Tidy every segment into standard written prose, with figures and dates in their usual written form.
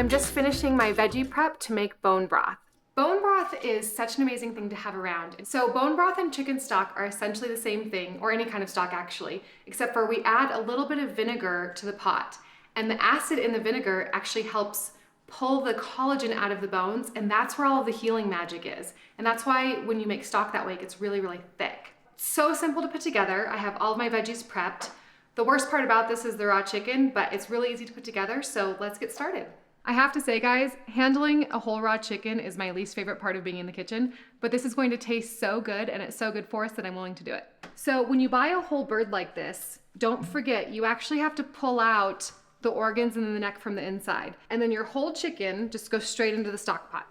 I'm just finishing my veggie prep to make bone broth. Bone broth is such an amazing thing to have around. So bone broth and chicken stock are essentially the same thing, or any kind of stock actually, except for we add a little bit of vinegar to the pot. And the acid in the vinegar actually helps pull the collagen out of the bones, and that's where all of the healing magic is. And that's why when you make stock that way, it gets really, really thick. So simple to put together. I have all of my veggies prepped. The worst part about this is the raw chicken, but it's really easy to put together, so let's get started. I have to say, guys, handling a whole raw chicken is my least favorite part of being in the kitchen, but this is going to taste so good and it's so good for us that I'm willing to do it. So when you buy a whole bird like this, don't forget you actually have to pull out the organs and the neck from the inside. And then your whole chicken just goes straight into the stock pot.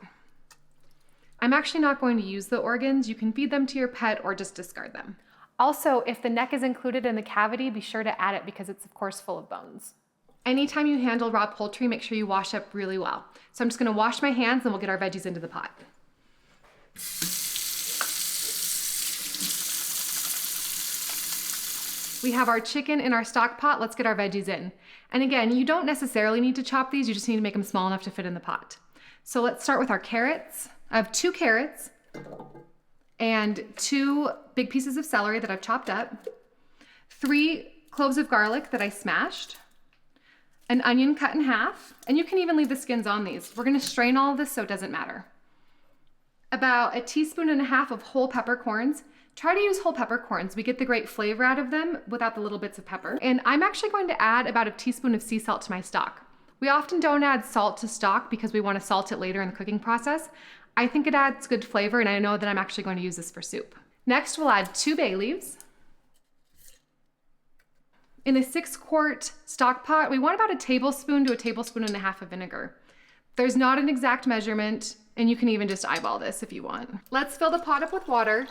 I'm actually not going to use the organs. You can feed them to your pet or just discard them. Also, if the neck is included in the cavity, be sure to add it because it's of course full of bones. Anytime you handle raw poultry, make sure you wash up really well. So I'm just gonna wash my hands and we'll get our veggies into the pot. We have our chicken in our stock pot. Let's get our veggies in. And again, you don't necessarily need to chop these. You just need to make them small enough to fit in the pot. So let's start with our carrots. I have 2 carrots and 2 big pieces of celery that I've chopped up, 3 cloves of garlic that I smashed, an onion cut in half, and you can even leave the skins on these. We're gonna strain all of this so it doesn't matter. About 1.5 teaspoons of whole peppercorns. Try to use whole peppercorns. We get the great flavor out of them without the little bits of pepper. And I'm actually going to add about 1 teaspoon of sea salt to my stock. We often don't add salt to stock because we wanna salt it later in the cooking process. I think it adds good flavor and I know that I'm actually going to use this for soup. Next, we'll add 2 bay leaves. In a 6-quart stock pot, we want about 1 tablespoon to 1.5 tablespoons of vinegar. There's not an exact measurement, and you can even just eyeball this if you want. Let's fill the pot up with water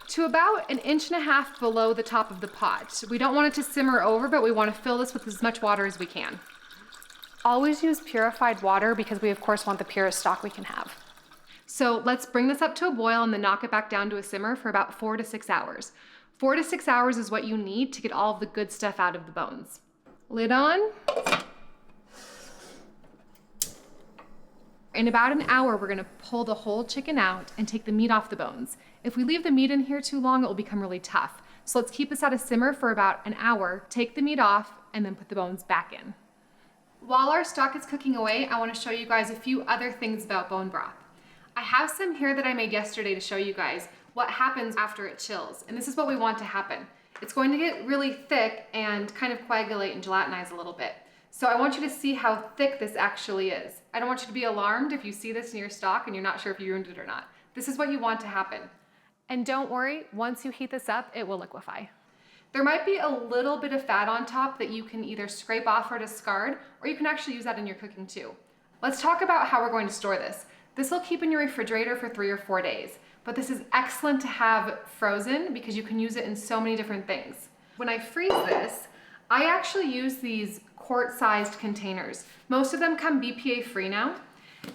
to about 1.5 inches below the top of the pot. We don't want it to simmer over, but we want to fill this with as much water as we can. Always use purified water because we of course want the purest stock we can have. So let's bring this up to a boil and then knock it back down to a simmer for about 4 to 6 hours. 4 to 6 hours is what you need to get all of the good stuff out of the bones. Lid on. In about an hour, we're gonna pull the whole chicken out and take the meat off the bones. If we leave the meat in here too long, it will become really tough. So let's keep this at a simmer for about an hour, take the meat off, and then put the bones back in. While our stock is cooking away, I wanna show you guys a few other things about bone broth. I have some here that I made yesterday to show you guys what happens after it chills. And this is what we want to happen. It's going to get really thick and kind of coagulate and gelatinize a little bit. So I want you to see how thick this actually is. I don't want you to be alarmed if you see this in your stock and you're not sure if you ruined it or not. This is what you want to happen. And don't worry, once you heat this up, it will liquefy. There might be a little bit of fat on top that you can either scrape off or discard, or you can actually use that in your cooking too. Let's talk about how we're going to store this. This will keep in your refrigerator for 3 or 4 days. But this is excellent to have frozen because you can use it in so many different things. When I freeze this, I actually use these quart-sized containers. Most of them come BPA free now.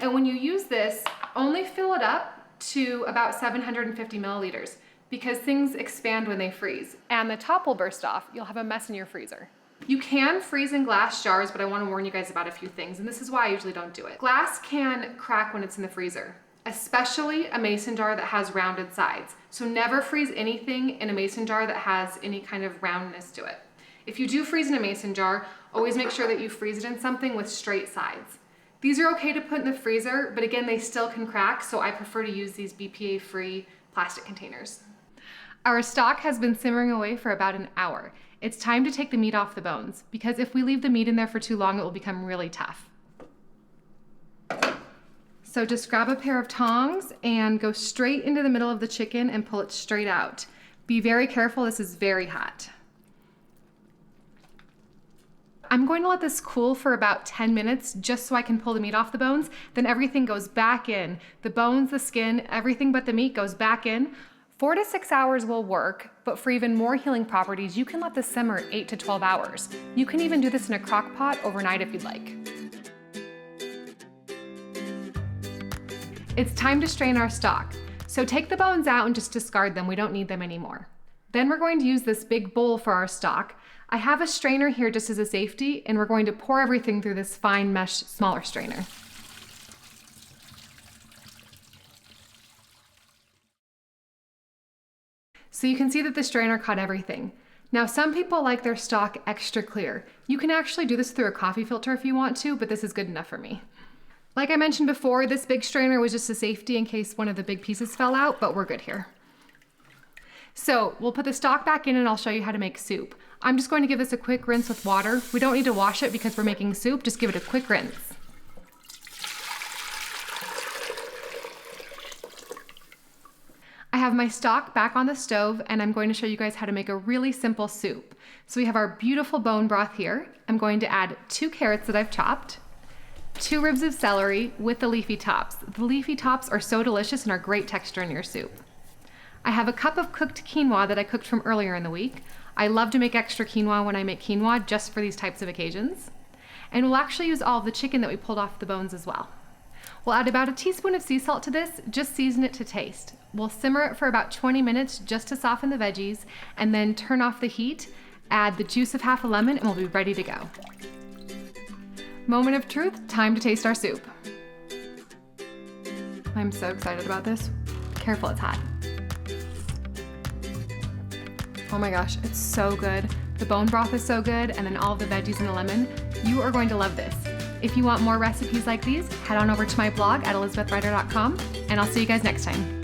And when you use this, only fill it up to about 750 milliliters because things expand when they freeze. And the top will burst off. You'll have a mess in your freezer. You can freeze in glass jars, but I want to warn you guys about a few things, and this is why I usually don't do it. Glass can crack when it's in the freezer, especially a mason jar that has rounded sides. So never freeze anything in a mason jar that has any kind of roundness to it. If you do freeze in a mason jar, always make sure that you freeze it in something with straight sides. These are okay to put in the freezer, but again, they still can crack, so I prefer to use these BPA-free plastic containers. Our stock has been simmering away for about an hour. It's time to take the meat off the bones, because if we leave the meat in there for too long, it will become really tough. So just grab a pair of tongs and go straight into the middle of the chicken and pull it straight out. Be very careful, this is very hot. I'm going to let this cool for about 10 minutes just so I can pull the meat off the bones. Then everything goes back in. The bones, the skin, everything but the meat goes back in. 4 to 6 hours will work, but for even more healing properties, you can let this simmer 8 to 12 hours. You can even do this in a crock pot overnight if you'd like. It's time to strain our stock. So take the bones out and just discard them. We don't need them anymore. Then we're going to use this big bowl for our stock. I have a strainer here just as a safety, and we're going to pour everything through this fine mesh smaller strainer. So you can see that the strainer caught everything. Now, some people like their stock extra clear. You can actually do this through a coffee filter if you want to, but this is good enough for me. Like I mentioned before, this big strainer was just a safety in case one of the big pieces fell out, but we're good here. So we'll put the stock back in and I'll show you how to make soup. I'm just going to give this a quick rinse with water. We don't need to wash it because we're making soup, just give it a quick rinse. I have my stock back on the stove and I'm going to show you guys how to make a really simple soup. So we have our beautiful bone broth here. I'm going to add 2 carrots that I've chopped, 2 ribs of celery with the leafy tops. The leafy tops are so delicious and are great texture in your soup. I have a cup of cooked quinoa that I cooked from earlier in the week. I love to make extra quinoa when I make quinoa just for these types of occasions. And we'll actually use all of the chicken that we pulled off the bones as well. We'll add about a teaspoon of sea salt to this, just season it to taste. We'll simmer it for about 20 minutes just to soften the veggies, and then turn off the heat, add the juice of half a lemon, and we'll be ready to go. Moment of truth, time to taste our soup. I'm so excited about this. Careful, it's hot. Oh my gosh, it's so good. The bone broth is so good, and then all of the veggies and the lemon. You are going to love this. If you want more recipes like these, head on over to my blog at elizabethwriter.com, and I'll see you guys next time.